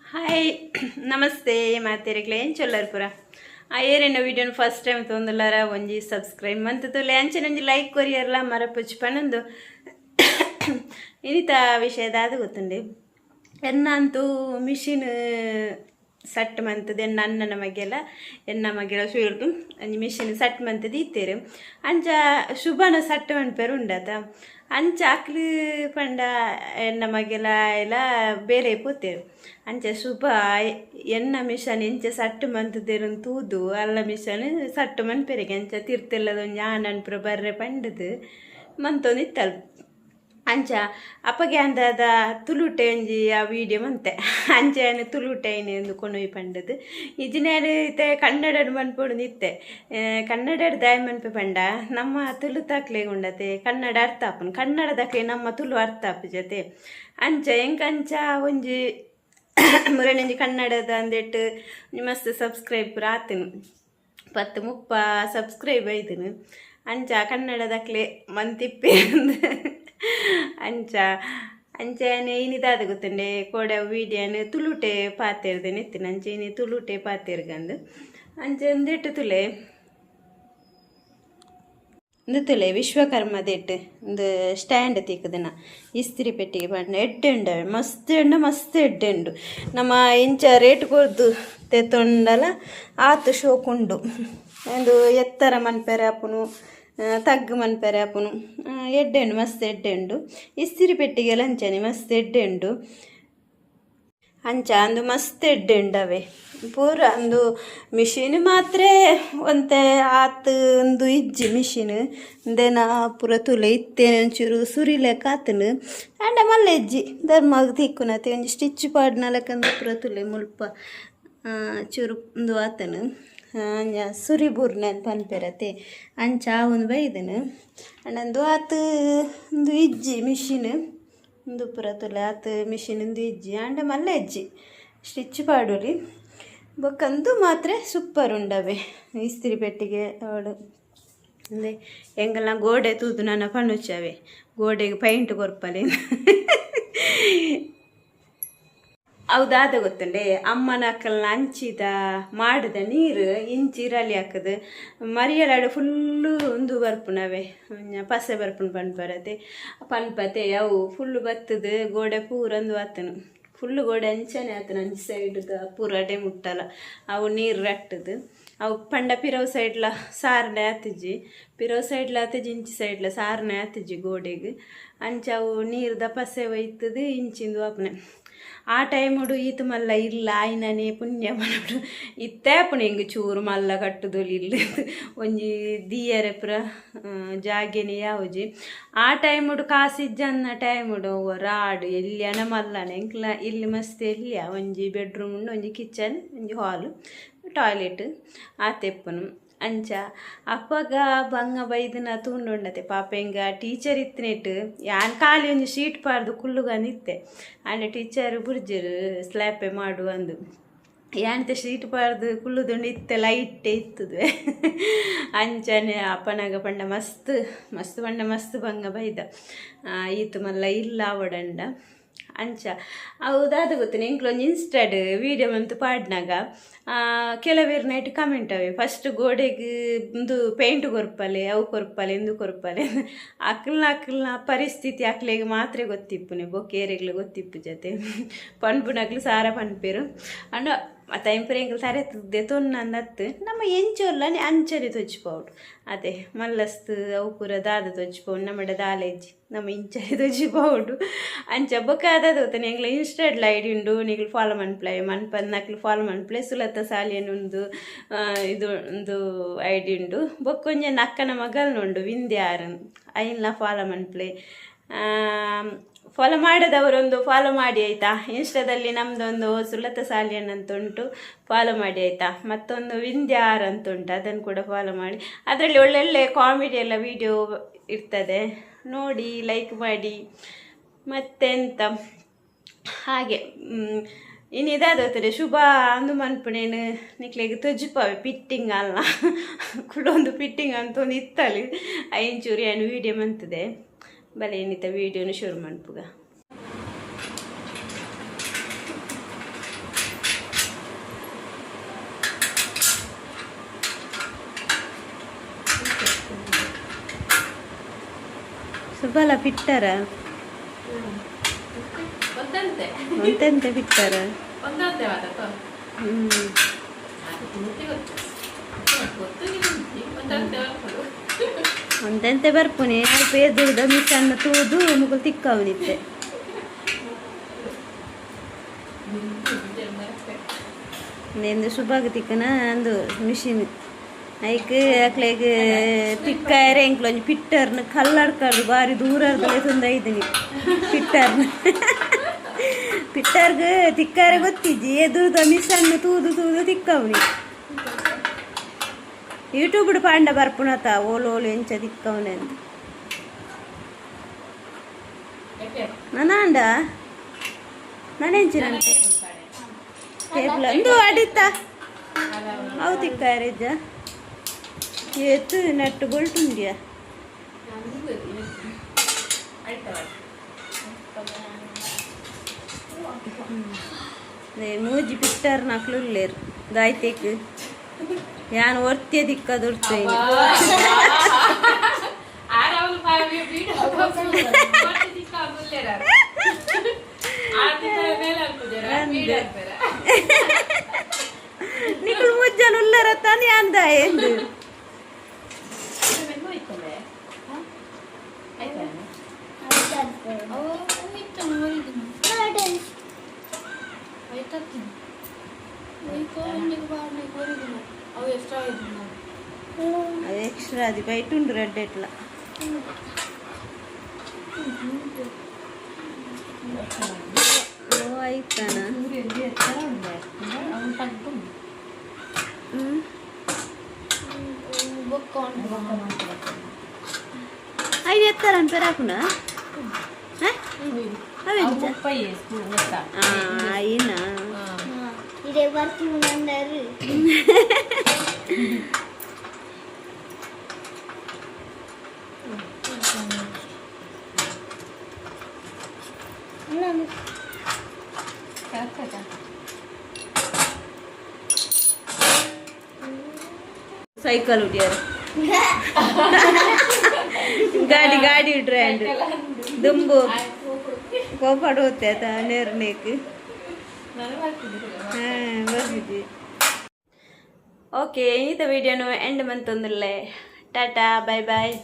Hi ನಮಸ್ತೆ ಮಾತೇರಿಗ್ಲೆ ಏನು ಚೊಲ್ಲರು ಪೂರ ಏರೇನ ವೀಡಿಯೋನ ಫಸ್ಟ್ ಟೈಮ್ ತೊಂದಲಾರ ಒಂಜಿ ಸಬ್ಸ್ಕ್ರೈಬ್ ಮಂತುಲೆ ಅಂಚೆನ ಒಂಜಿ ಲೈಕ್ ಕೊರಿಯರ್ಲ ಮರ ಪುಚ್ಪನೊಂದು ಇನ್ನಿತ ವಿಷಯದಾದ ಗೊತ್ತುಂಡೆ ಎನ್ನಂತೂ ಮಿಷಿನ್ ಸಟ್ ಮಂತದ ಅಣ್ಣನ ಮಗೆಲ್ಲ ಎನ್ನ ಮಗೆಲ್ಲ ಸುಳ್ದು ಒಂಜಿ ಮಿಷಿನ್ ಸಟ್ ಮಂತದ ಇತ್ತೇರು ಅಂಚ ಶುಭನ ಸಟ್ ಮನ್ಪೇರು ಉಂಡತ ಅಂಚ ಅಕ್ಲು ಪಂಡ ಎನ್ನ ಮಗೆಲ್ಲ ಎಲ್ಲ ಬೇರೆ ಪೋತೇರು ಅಂಚ ಶುಭ ಎನ್ನ ಮಿಷನ್ ಎಂಚ ಸಟ್ಟು ಮಂತದೇರು ತೂದು ಅಲ್ಲ ಮಿಷನ್ ಸಟ್ಟು ಮನ್ಪೆರೆಗೆ ಅಂಚ ತಿರ್ತೆಲ್ಲದೊಂದು ಆನನ್ಪುರ ಬರ್ರೆ ಪಂಡದು ಮಂತೊಂದಿತ್ತಲ್ ಅಂಚ ಅಪ್ಪಗೆ ಅಂದಾದ ತುಳುಟೆ ಒಂಜಿ ಆ ವಿಡಿಯೋ ಮಂತೆ ಅಂಚೆನು ತುಳುಟೆ ಒಂದು ಕೊನೊಯ್ ಪಂಡದು ಇಜಿನೇನು ಇತ್ತೆ ಕನ್ನಡಡು ಮನ್ಪೊಡು ನಿತ್ತೆ ಕನ್ನಡಡು ದಾಯ ಮನ್ಪೆ ಪಂಡ ನಮ್ಮ ತುಳು ತಾಕ್ಲೆ ಉಂಡತೆ ಕನ್ನಡ ಅರ್ಥ ಆಪುನು ಕನ್ನಡದಕ್ಲೆ ನಮ್ಮ ತುಳು ಅರ್ಥ ಆಪು ಜೊತೆ ಅಂಚ ಎಂಕಂಚ ಒಂಜಿ ಮುರನೊಂಜಿ ಕನ್ನಡದ ಅಂದೆಟ್ಟು ಮಸ್ತ್ ಸಬ್ಸ್ಕ್ರೈಬ್ ಆತನು 10-30 ಸಬ್ಸ್ಕ್ರೈಬ್ ಆಯ್ತನು ಅಂಚ ಕನ್ನಡದಕ್ಲೆ ಮಂತಿಪ್ಪೆ ಅಂಚ ಅಂಚನೆ ಏನಿದಾದ ಗೊತ್ತಂಡೆ ಕೋಡ ವೀಡಿಯೋನು ತುಳುಟೆ ಪಾತೆರ್ದೆ ನೆತ್ತಿನ ಅಂಚೆನೆ ತುಳುಟೆ ಪಾತೆರ್ಗಂದು ಅಂಚೆ ಒಂದೆಟ್ಟು ತುಲೆ ಒಂದು ತುಲೆ ವಿಶ್ವಕರ್ಮ ದೆಟ್ಟು ಒಂದು ಸ್ಟ್ಯಾಂಡ್ ತಿಕ್ಕದನ ಇಸ್ತ್ರಿ ಪೆಟ್ಟಿಗೆ ಬಣ್ಣ ಎಡ್ಡೆಂಡ ಮಸ್ತ್ ಎಡ್ಡೆಂಡು ನಮ್ಮ ಇಂಚ ರೇಟ್ ಕೊಡ್ದು ತೆತ್ತೊಂಡಲ ಆತು ಶೋಕುಂಡು ಒಂದು ಎತ್ತರ ಮನ್ಪೆರೆ ಆಪುನು ತಗ್ಗು ಮನ್ಪೆರೆ ಆಪುನು ಎಡ್ಡೆಂಡು ಮಸ್ತ್ ಎಡ್ಡೆಂಡು ಇಸ್ತಿರಿ ಪೆಟ್ಟಿಗೆ ಲಂಚನೆ ಮಸ್ತ್ ಎಡ್ಡೆಂಡು ಅಂಚ ಅಂದು ಮಸ್ತ್ ಎಡ್ಡೆಂಡವೆ ಪೂರ ಅಂದು ಮಿಷಿನ್ ಮಾತ್ರ ಒಂತೆ ಆತು ಒಂದು ಇಜ್ಜಿ ಮಿಷಿನ್ ದೆನ ಪೂರ ತುಲೆ ಇತ್ತೇನೆ ಒಂಚೂರು ಸುರಿಲೆಕ್ಕ ಆತನು ಅಂಡ ಮಲ್ಲ ಇಜ್ಜಿ ಧರ್ಮಾಗ ತಿಕ್ಕುನತೆ ಒಂಜಿ ಸ್ಟಿಚ್ ಪಾಡ್ನಲಕ್ಕಂದು ಪೂರ ತುಲೆ ಮುಲ್ಪ ಚೂರು ಒಂದು ಆತನು ಸುರಿ ಬೂರ್ನೆ ಅಂತ ಪನ್ಪೆರತೆ ಅಂಚ ಒಂದು ಬೈದನು ಅಂಡಂದು ಆತು ಒಂದು ಇಜ್ಜಿ ಮಿಷಿನ್ ಒಂದು ಪುರ ತುಲೆ ಆತು ಮಿಷಿನ್ ಒಂದು ಇಜ್ಜಿ ಅಂಡ ಮಲ್ಲ ಇಜ್ಜಿ ಸ್ಟಿಚ್ ಪಾಡೋಲಿ ಬೊಕ್ಕಂದು ಮಾತ್ರ ಸೂಪರ್ ಉಂಡವೆ ಇಸ್ತ್ರಿ ಪೆಟ್ಟಿಗೆ ಅವಳು ಅಂದರೆ ಹೆಂಗೆಲ್ಲ ಗೋಡೆ ತೂದು ನನ್ನ ಪಣ್ಣುಚ್ಚವೆ ಗೋಡೆಗೆ ಪೈಂಟ್ ಕೊರ್ಪಲೆ ಹೌದಾದ ಗೊತ್ತಂಡೆ ಅಮ್ಮನ ಅಕ್ಕಲ್ನ ಹಂಚಿದ ಮಾಡಿದ ನೀರು ಇಂಚಿ ಇರಲಿ ಹಾಕದು ಮರಿಯಲಾಡು ಫುಲ್ಲು ಒಂದು ಬರ್ಪುನವೆ ಪಸೆ ಬರ್ಪುನ ಪನ್ಪರತೆ ಪನ್ಪತೆ ಅವು ಫುಲ್ಲು ಬತ್ತದು ಗೋಡೆ ಪೂರಂದು ಆತನು ಫುಲ್ಲು ಗೋಡೆ ಅಂಚನೆ ಆತನು ಅಂಚು ಸೈಡ್ದು ಪೂರಟೆ ಮುಟ್ಟಲ್ಲ ಅವು ನೀರು ರಟ್ಟದು ಅವು ಪಂಡ ಪಿರವು ಸೈಡ್ಲ ಸಾರನೆ ಆತಿಜ್ಜಿ ಪಿರವು ಸೈಡ್ಲ ಆತಿಜ್ಜಿ ಇಂಚಿ ಸೈಡ್ಲ ಸಾರನೆ ಆತಿಜ್ಜಿ ಗೋಡೆಗೆ ಅಂಚ ಅವು ನೀರ್ದ ಪಸೆ ಒಯ್ತದು ಇಂಚಿಂದು ಅಪ್ಪನೆ ಆ ಟೈಮುಡು ಈತ ಮಲ್ಲ ಇಲ್ಲ ಆಯ್ನನೆ ಪುಣ್ಯ ಮನಡು ಇತ್ತೆ ಪುಣ ಹಿಂಗೆ ಚೂರು ಮಲ್ಲ ಕಟ್ಟುದೊಲಿ ಇಲ್ಲ ಒಂಜಿ ದಿಯರೆ ಪುರ ಜಾಗೆನೆ ಯಾವುಜಿ ಆ ಟೈಮುಡು ಕಾಸಿಜ್ಜನ್ನ ಟೈಮುಡು ರಾಡು ಎಲ್ಲಿಯನ ಮಲ್ಲನೆ ಎಂಕ್ಲ ಇಲ್ಲಿ ಮಸ್ತ್ ಎಲ್ಲಿಯ ಒಂಜಿ ಬೆಡ್ರೂಮ್ ಉಂಡು ಒಂಜಿ ಕಿಚನ್ ಒಂಜಿ ಹಾಲು ಟಾಯ್ಲೆಟ್ ಆ ತೆಪ್ಪನು ಅಂಚ ಅಪ್ಪಗ ಬಂಗ ಬೈದನ ತೂಂಡುಂಡತೆ ಪಾಪ ಹಿಂಗ ಟೀಚರ್ ಇತ್ತನೇಟ್ ಯಾನ್ ಖಾಲಿ ಒಂಜಿ ಶೀಟ್ ಪಾರ್ದು ಕುಲ್ಲುಗ ನಿತ್ತೆ ಅಂಡ್ ಟೀಚರ್ ಬುರ್ಜರು ಸ್ಲ್ಯಾಪೆ ಮಾಡು ಅಂದು ಯಾಂತ ಶೀಟ್ ಪಾರ್ದು ಕುಲ್ಲುದುಂಡು ಇತ್ತೆ ಲೈಟೇ ಇತ್ತದು ಅಂಚನೆ ಅಪ್ಪನಾಗ ಪಂಡ ಮಸ್ತ್ ಪಂಡ ಮಸ್ತ್ ಬಂಗ ಬೈದ ಈತು ಮಲ್ಲ ಇಲ್ಲ ಅವಡಂಡ ಅಂಚ ಹೌದಾದ ಗೊತ್ತು ಎಂಕ್ಲೊಂದು ಇನ್ಸ್ಟಾಡ್ ವೀಡಿಯೋ ಅಂತೂ ಪಾಡ್ನಾಗ ಕೆಲವೇರು ನೈಟ್ ಕಮೆಂಟ್ ಅವೆ ಫಸ್ಟ್ ಗೋಡೆಗೆ ಒಂದು ಪೇಂಟ್ ಕೊರ್ಪಲೆ ಅವು ಕೊರ್ಪಲೆ ಎಂದು ಕೊರ್ಪಲೆ ಅಕ್ಲನ ಪರಿಸ್ಥಿತಿ ಅಕ್ಲೆಗೆ ಮಾತ್ರ ಗೊತ್ತಿಪ್ಪುನೆ ಬೊಕ್ಕೇರೆಗ್ಲು ಗೊತ್ತಿಪ್ಪು ಜೊತೆ ಪನ್ಪುನಕ್ಲು ಸಾರ ಪನ್ಪೇರು ಅಂಡ ತೈಂಪುರ ಎಂಕ್ಲು ಸರಿ ತುದ್ದೆ ತೊನ್ನಂದತ್ತು ನಮ್ಮ ಎಂಚೋರ್ಲನೆ ಅಂಚನೆ ತೊಜ್ಜಿಪೌಡು ಅದೇ ಮಲ್ಲಸ್ತು ಅವು ಪೂರ ದಾದ ತೊಜ್ಜಿಪೌಡು ನಮ್ಮಡ ದಾಲೆಜ್ಜಿ ನಮ್ಮ ಇಂಚನೆ ತೊಜ್ಜಿಪೌಡು ಅಂಚ ಬೊಕ್ಕ ಅದಾದ ಗೊತ್ತಾನೆ ಎಂಗ್ಲ ಇನ್ಸ್ಟಾಡ್ಲ ಐಡಿ ಉಂಡು ನೀಗ್ಲು ಫಾಲೋ ಮನ್ಪ್ಲೆ ಮನ್ಪದ್ ನಕ್ಲು ಫಾಲೋ ಮನ್ಪ್ಲೆ ಸುಲತ ಸಾಲಿಯನ್ ಇದು ಒಂದು ಐಡಿ ಉಂಡು ಬೊಕ್ಕೊಂಜ ನಕ್ಕನ ಮಗಲ್ನುಂಡು ವಿಂದ್ಯಾರನ್ ಐನ್ಲ ಫಾಲೋ ಮನ್ಪ್ಲೆ ಫಾಲೋ ಮಾಡೋದವರೊಂದು ಫಾಲೋ ಮಾಡಿ ಆಯಿತಾ ಇನ್ಸ್ಟಾದಲ್ಲಿ ನಮ್ಮದೊಂದು ಸುಲತ ಸಾಲಿಯನ್ ಅಂತ ಉಂಟು ಫಾಲೋ ಮಾಡಿ ಆಯಿತಾ ಮತ್ತೊಂದು ವಿಂದ್ಯಾರ್ ಅಂತ ಉಂಟು ಅದನ್ನು ಕೂಡ ಫಾಲೋ ಮಾಡಿ ಅದರಲ್ಲಿ ಒಳ್ಳೊಳ್ಳೆ ಕಾಮಿಡಿ ಎಲ್ಲ ವೀಡಿಯೋ ಇರ್ತದೆ ನೋಡಿ ಲೈಕ್ ಮಾಡಿ ಮತ್ತೆಂತ ಹಾಗೆ ಇನ್ನು ಇದಾದೋತಾರೆ ಶುಭ ಅಂದು ಮನ್ಪುಣೇನು ನಿಕ್ಲೆಗೆ ತೊಜ್ಜಿಪವೆ ಪಿಟ್ಟಿಂಗ್ ಅಲ್ಲ ಕುಡೊಂದು ಪಿಟ್ಟಿಂಗ್ ಅಂತ ಒಂದು ಇತ್ತಲ್ಲಿ ಐಂಚೂರಿ ಏನು ವೀಡಿಯೋ ಮಂತದೆ ಬಲೆ ಏನಿತ್ತ ವೀಡಿಯೋನು ಶುರು ಮನ್ಪುಗ ಬಲ ಬಿಟ್ಟಾರ ಒಂತೆಂತೆ ಬಿಟ್ಟಾರ ಒಂದೆಂತೆ ಬರ್ಪುನಿ ಪೇದ ಮಿಸಣ್ಣ ತೂದು ಮುಗುಲ್ ತಿಕ್ಕವನಿತ್ತೆ ನೆಂದು ಶುಭಾಗ ತಿಕ್ಕನ ಅಂದು ಮಿಷಿನ್ ಐಕ್ ಅಕ್ಲೆಗ್ ತಿಕ್ಕಾರೆ ಎಂಕ್ಲೊಂಜಿ ಪಿಟ್ಟರ್ನ ಕಲ್ಲಡ್ಕಾಡು ಬಾರಿ ದೂರದಲ್ಲೇ ತುಂದೈದಿನಿ ಪಿಟ್ಟರ್ನ ಪಿಟ್ಟರ್ಗ ತಿಕ್ಕಾರೆ ಗೊತ್ತಿಜ್ಜಿ ಎದುರುದ ಮಿಸಣ್ಣ ತೂದು ತೂದು ತಿಕ್ಕವನಿ ಯೂಟ್ಯೂಬ್ ಪಾಂಡ ಬರ್ಪುಣತ ಓಲು ಓಲು ಎಂಚ ತಿಕ್ಕವನೆ ಅಂತ ನಾನಾಂಡ ನಾನೆಂಚಿನಂತೆ ಟೇಬಲ್ ಒಂದು ಅಡಿತ ಅವು ತಿಕ್ಕಾರಿಜ್ಜ ಎತ್ತು ನಟ್ಟು ಬೋಲ್ಟುಂಡ್ಯಾ ಮೂಜಿ ಪಿಟ್ಟರ್ ನಕ್ಲುಲ್ಲೇರು ದಾಯ್ತೇಕ್ ಯಾನ್ ಒರ್ತಿಯ ದಿಕ್ಕದುರ್ತೆ ನಿಕಲ್ ಮುಜ್ಜಲ್ ಉಲ್ಲರ ತಾನೆ ಅಂದ ಎಂದು అది ఎక్స్ట్రా అది బయట ఉండు రెడ్ ఎట్లా అయితానా అవి ఎత్తారని పెరాకునా అయినా ఇదే వర్కింగ్ అన్నారు ಸೈಕಲ್ ಉಡ್ಯಾರ ಗಾಡಿ ಗಾಡಿ ಟ್ರೆಂಡ್ ದುಂಬು ಕೋಪಾಡು ಹೋಗ್ತೆ ಆತ ನೇರ್ನೇಕ್ ಬರ್ತಿದ್ವಿ. ಓಕೆ ಇನ್ನಿತ ವಿಡಿಯೋನು ಎಂಡ್ ಮಂತೊಂದಿಲ್ಲೇ ಟಾಟಾ ಬೈ ಬಾಯ್.